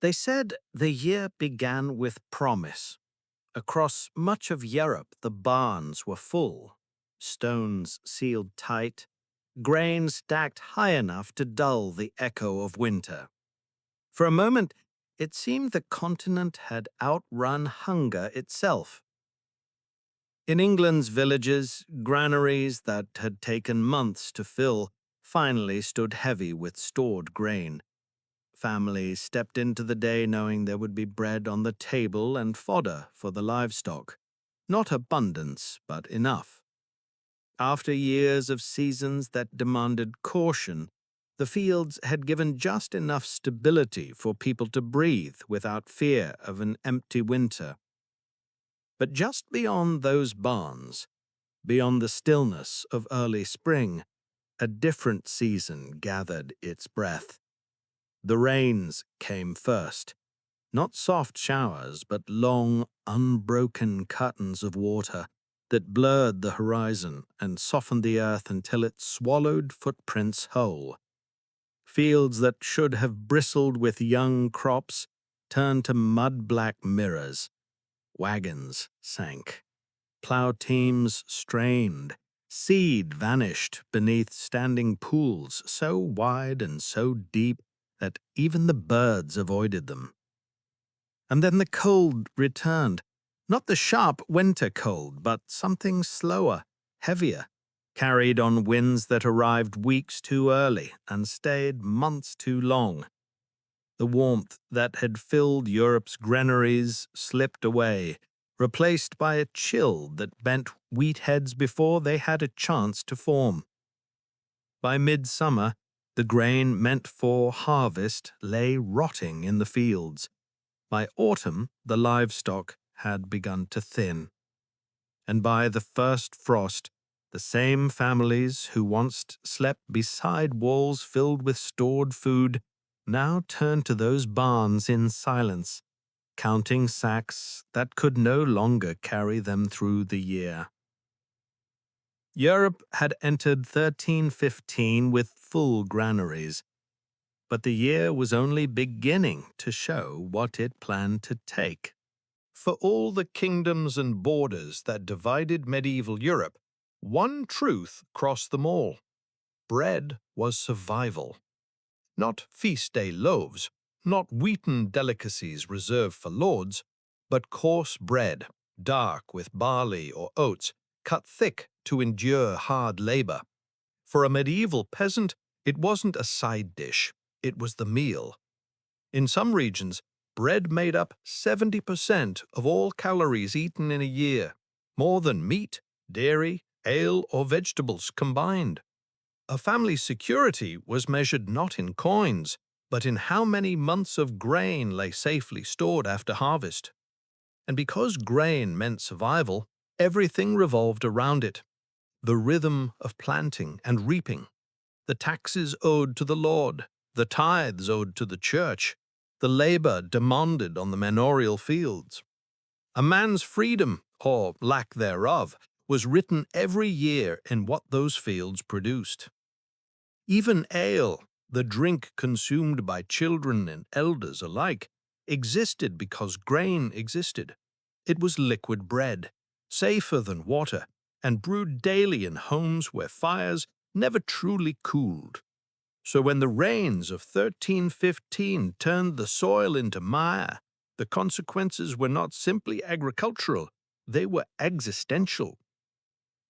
They said the year began with promise. Across much of Europe, the barns were full, stones sealed tight, grain stacked high enough to dull the echo of winter. For a moment, it seemed the continent had outrun hunger itself. In England's villages, granaries that had taken months to fill finally stood heavy with stored grain. Families stepped into the day knowing there would be bread on the table and fodder for the livestock. Not abundance, but enough. After years of seasons that demanded caution, the fields had given just enough stability for people to breathe without fear of an empty winter. But just beyond those barns, beyond the stillness of early spring, a different season gathered its breath. The rains came first. Not soft showers, but long, unbroken curtains of water that blurred the horizon and softened the earth until it swallowed footprints whole. Fields that should have bristled with young crops turned to mud-black mirrors. Wagons sank. Plow teams strained. Seed vanished beneath standing pools so wide and so deep that even the birds avoided them. And then the cold returned. Not the sharp winter cold, but something slower, heavier, carried on winds that arrived weeks too early and stayed months too long. The warmth that had filled Europe's granaries slipped away, replaced by a chill that bent wheat heads before they had a chance to form. By midsummer, the grain meant for harvest lay rotting in the fields. By autumn, the livestock had begun to thin. And by the first frost, the same families who once slept beside walls filled with stored food now turned to those barns in silence, counting sacks that could no longer carry them through the year. Europe had entered 1315 with full granaries, but the year was only beginning to show what it planned to take. For all the kingdoms and borders that divided medieval Europe, one truth crossed them all. Bread was survival. Not feast day loaves, not wheaten delicacies reserved for lords, but coarse bread, dark with barley or oats, cut thick to endure hard labor. For a medieval peasant, it wasn't a side dish, it was the meal. In some regions, bread made up 70% of all calories eaten in a year, more than meat, dairy, ale, or vegetables combined. A family's security was measured not in coins, but in how many months of grain lay safely stored after harvest. And because grain meant survival, everything revolved around it. The rhythm of planting and reaping, the taxes owed to the Lord, the tithes owed to the church, the labor demanded on the manorial fields. A man's freedom, or lack thereof, was written every year in what those fields produced. Even ale, the drink consumed by children and elders alike, existed because grain existed. It was liquid bread, safer than water, and brewed daily in homes where fires never truly cooled. So when the rains of 1315 turned the soil into mire, the consequences were not simply agricultural, they were existential.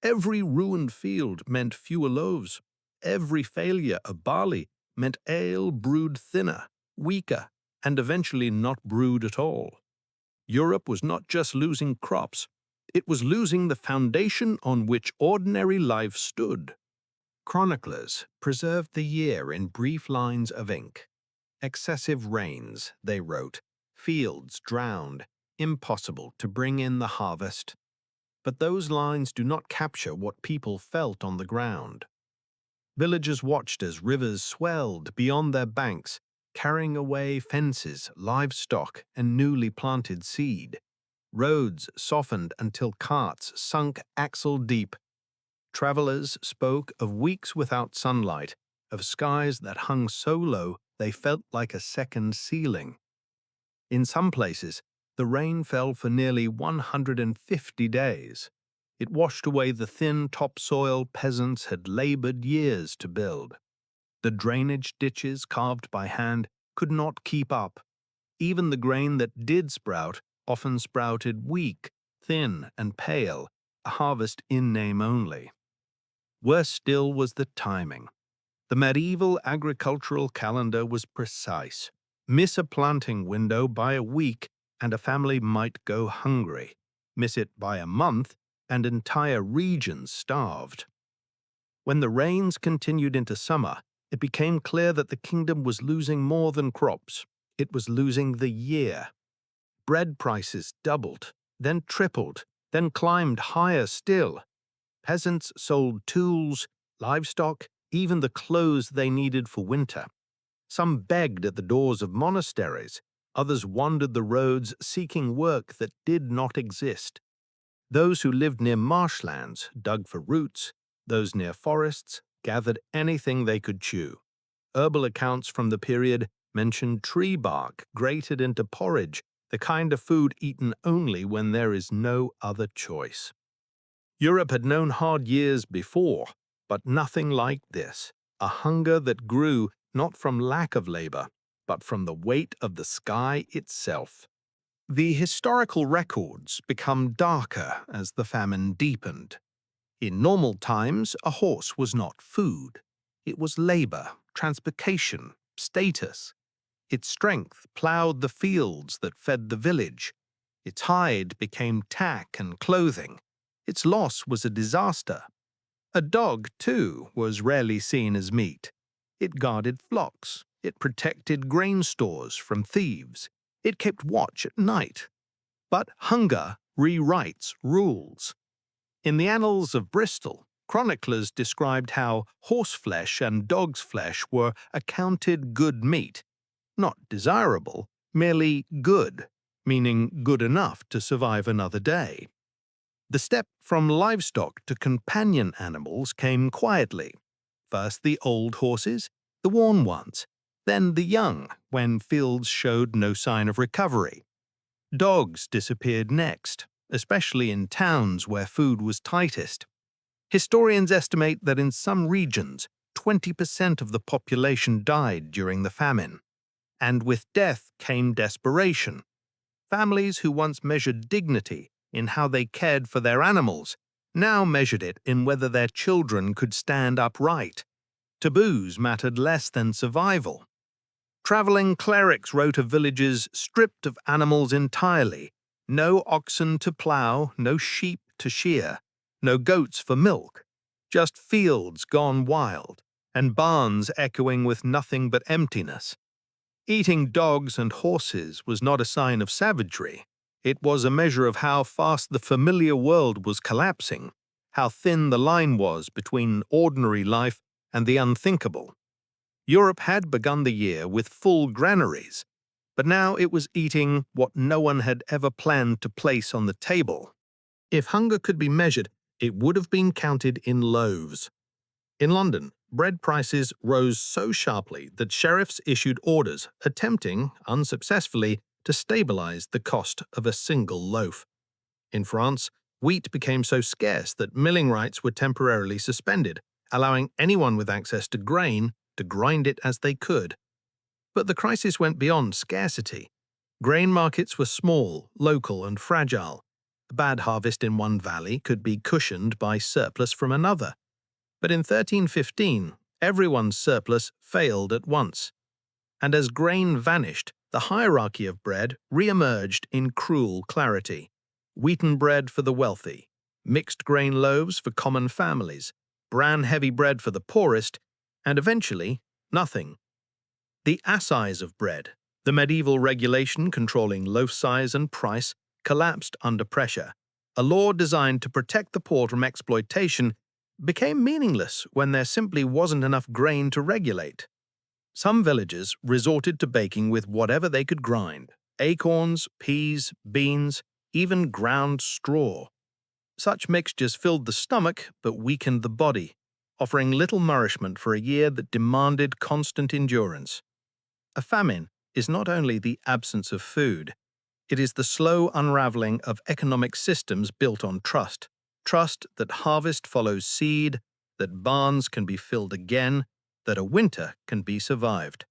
Every ruined field meant fewer loaves. Every failure of barley meant ale brewed thinner, weaker, and eventually not brewed at all. Europe was not just losing crops, it was losing the foundation on which ordinary life stood. Chroniclers preserved the year in brief lines of ink. Excessive rains, they wrote, fields drowned, impossible to bring in the harvest. But those lines do not capture what people felt on the ground. Villagers watched as rivers swelled beyond their banks, carrying away fences, livestock, and newly planted seed. Roads softened until carts sunk axle-deep. Travelers spoke of weeks without sunlight, of skies that hung so low they felt like a second ceiling. In some places, the rain fell for nearly 150 days. It washed away the thin topsoil peasants had labored years to build. The drainage ditches carved by hand could not keep up. Even the grain that did sprout often sprouted weak, thin, and pale, a harvest in name only. Worse still was the timing. The medieval agricultural calendar was precise. Miss a planting window by a week, and a family might go hungry. Miss it by a month, and entire regions starved. When the rains continued into summer, it became clear that the kingdom was losing more than crops. It was losing the year. Bread prices doubled, then tripled, then climbed higher still. Peasants sold tools, livestock, even the clothes they needed for winter. Some begged at the doors of monasteries, others wandered the roads seeking work that did not exist. Those who lived near marshlands dug for roots, those near forests gathered anything they could chew. Herbal accounts from the period mention tree bark grated into porridge, the kind of food eaten only when there is no other choice. Europe had known hard years before, but nothing like this, a hunger that grew not from lack of labor, but from the weight of the sky itself. The historical records become darker as the famine deepened. In normal times, a horse was not food. It was labor, transportation, status. Its strength plowed the fields that fed the village. Its hide became tack and clothing. Its loss was a disaster. A dog, too, was rarely seen as meat. It guarded flocks. It protected grain stores from thieves. It kept watch at night. But hunger rewrites rules. In the annals of Bristol, chroniclers described how horseflesh and dog's flesh were accounted good meat. Not desirable, merely good, meaning good enough to survive another day. The step from livestock to companion animals came quietly. First the old horses, the worn ones, then the young, when fields showed no sign of recovery. Dogs disappeared next, especially in towns where food was tightest. Historians estimate that in some regions, 20% of the population died during the famine. And with death came desperation. Families who once measured dignity in how they cared for their animals now measured it in whether their children could stand upright. Taboos mattered less than survival. Traveling clerics wrote of villages stripped of animals entirely, no oxen to plow, no sheep to shear, no goats for milk, just fields gone wild, and barns echoing with nothing but emptiness. Eating dogs and horses was not a sign of savagery. It was a measure of how fast the familiar world was collapsing, how thin the line was between ordinary life and the unthinkable. Europe had begun the year with full granaries, but now it was eating what no one had ever planned to place on the table. If hunger could be measured, it would have been counted in loaves. In London, bread prices rose so sharply that sheriffs issued orders attempting, unsuccessfully, to stabilize the cost of a single loaf. In France, wheat became so scarce that milling rights were temporarily suspended, allowing anyone with access to grain to grind it as they could. But the crisis went beyond scarcity. Grain markets were small, local, and fragile. A bad harvest in one valley could be cushioned by surplus from another. But in 1315, everyone's surplus failed at once. And as grain vanished, the hierarchy of bread re-emerged in cruel clarity. Wheaten bread for the wealthy, mixed grain loaves for common families, bran-heavy bread for the poorest, and eventually, nothing. The assize of bread, the medieval regulation controlling loaf size and price, collapsed under pressure. A law designed to protect the poor from exploitation became meaningless when there simply wasn't enough grain to regulate. Some villagers resorted to baking with whatever they could grind: acorns, peas, beans, even ground straw. Such mixtures filled the stomach but weakened the body, offering little nourishment for a year that demanded constant endurance. A famine, is not only the absence of food, it is the slow unraveling of economic systems built on trust. Trust that harvest follows seed, that barns can be filled again, that a winter can be survived.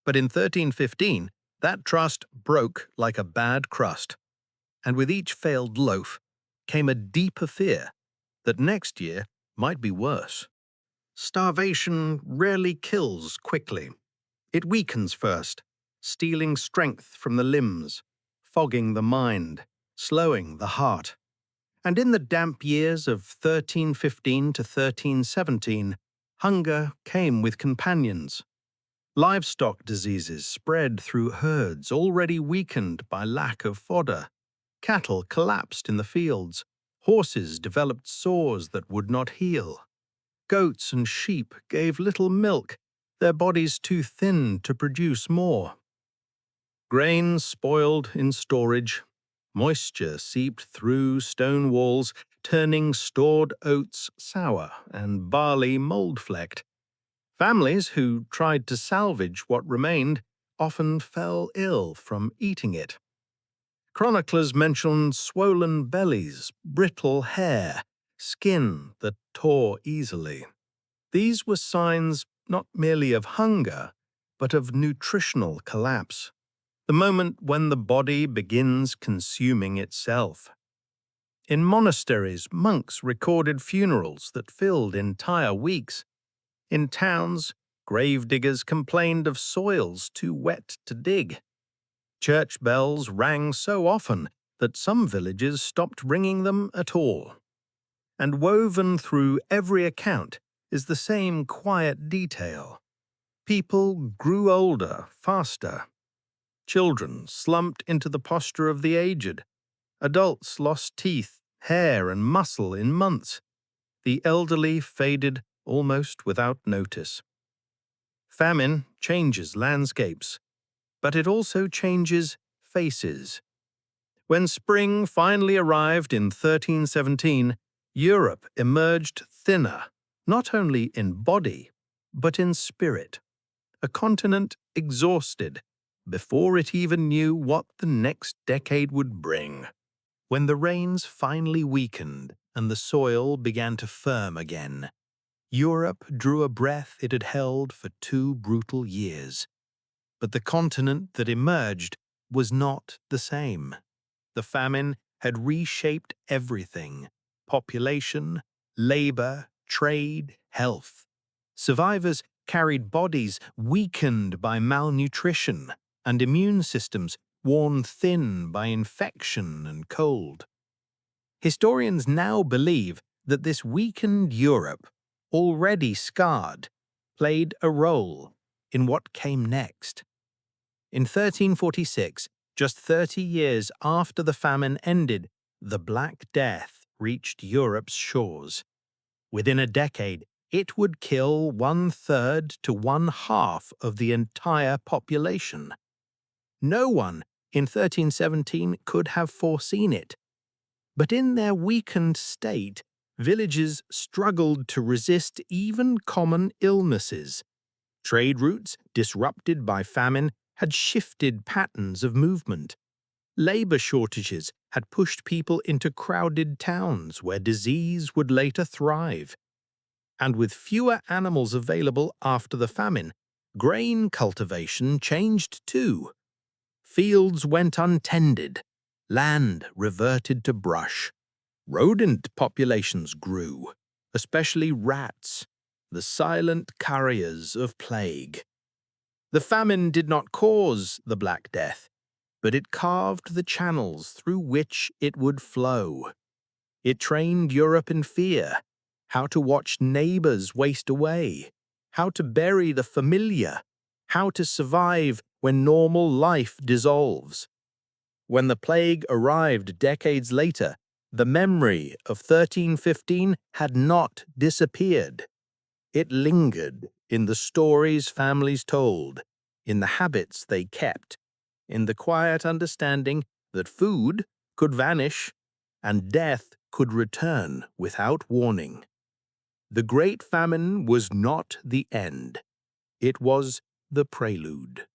But in 1315, that trust broke like a bad crust, and with each failed loaf came a deeper fear that next year might be worse. Starvation rarely kills quickly. It weakens first, stealing strength from the limbs, fogging the mind, slowing the heart. And in the damp years of 1315 to 1317, hunger came with companions. Livestock diseases spread through herds already weakened by lack of fodder. Cattle collapsed in the fields. Horses developed sores that would not heal. Goats and sheep gave little milk, their bodies too thin to produce more. Grain spoiled in storage. Moisture seeped through stone walls, turning stored oats sour and barley mold-flecked. Families who tried to salvage what remained often fell ill from eating it. Chroniclers mention swollen bellies, brittle hair, skin that tore easily. These were signs not merely of hunger, but of nutritional collapse, the moment when the body begins consuming itself. In monasteries, monks recorded funerals that filled entire weeks. In towns, gravediggers complained of soils too wet to dig. Church bells rang so often that some villages stopped ringing them at all. And woven through every account is the same quiet detail. People grew older faster. Children slumped into the posture of the aged. Adults lost teeth, hair, and muscle in months. The elderly faded almost without notice. Famine changes landscapes, but it also changes faces. When spring finally arrived in 1317, Europe emerged thinner, not only in body, but in spirit, a continent exhausted before it even knew what the next decade would bring. When the rains finally weakened and the soil began to firm again, Europe drew a breath it had held for 2 brutal years. But the continent that emerged was not the same. The famine had reshaped everything: population, labor, trade, health. Survivors carried bodies weakened by malnutrition and immune systems worn thin by infection and cold. Historians now believe that this weakened Europe, already scarred, played a role in what came next. In 1346, just 30 years after the famine ended, the Black Death reached Europe's shores. Within a decade, it would kill 1/3 to 1/2 of the entire population. No one in 1317 could have foreseen it. But in their weakened state, villages struggled to resist even common illnesses. Trade routes, disrupted by famine, had shifted patterns of movement. Labor shortages had pushed people into crowded towns where disease would later thrive. And with fewer animals available after the famine, grain cultivation changed too. Fields went untended, land reverted to brush. Rodent populations grew, especially rats, the silent carriers of plague. The famine did not cause the Black Death, but it carved the channels through which it would flow. It trained Europe in fear, how to watch neighbors waste away, how to bury the familiar, how to survive when normal life dissolves. When the plague arrived decades later, the memory of 1315 had not disappeared. It lingered in the stories families told, in the habits they kept, in the quiet understanding that food could vanish and death could return without warning. The Great Famine was not the end. It was the prelude.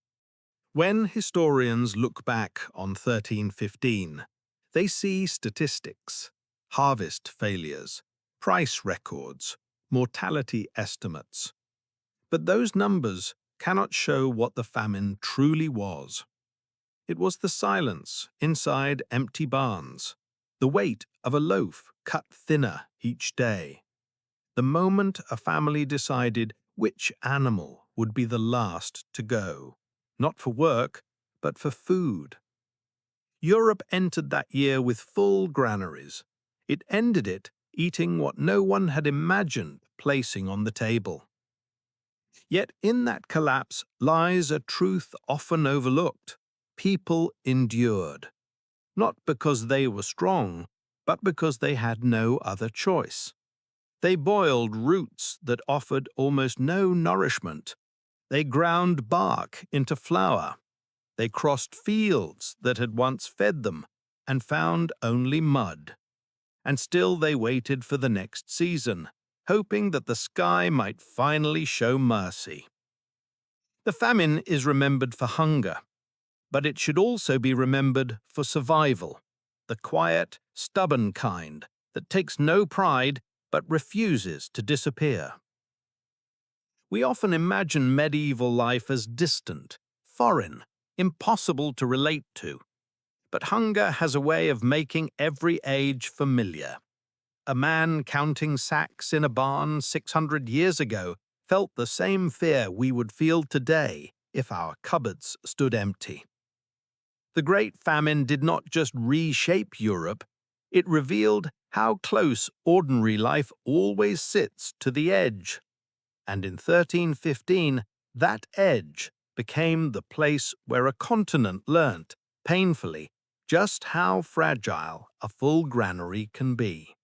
When historians look back on 1315, they see statistics, harvest failures, price records, mortality estimates. But those numbers cannot show what the famine truly was. It was the silence inside empty barns, the weight of a loaf cut thinner each day, the moment a family decided which animal would be the last to go, not for work, but for food. Europe entered that year with full granaries. It ended it eating what no one had imagined placing on the table. Yet in that collapse lies a truth often overlooked. People endured, not because they were strong, but because they had no other choice. They boiled roots that offered almost no nourishment. They ground bark into flour. They crossed fields that had once fed them and found only mud. And still they waited for the next season, hoping that the sky might finally show mercy. The famine is remembered for hunger, but it should also be remembered for survival, the quiet, stubborn kind that takes no pride but refuses to disappear. We often imagine medieval life as distant, foreign, impossible to relate to. But hunger has a way of making every age familiar. A man counting sacks in a barn 600 years ago felt the same fear we would feel today if our cupboards stood empty. The Great Famine did not just reshape Europe, it revealed how close ordinary life always sits to the edge. And in 1315, that edge became the place where a continent learnt, painfully, just how fragile a full granary can be.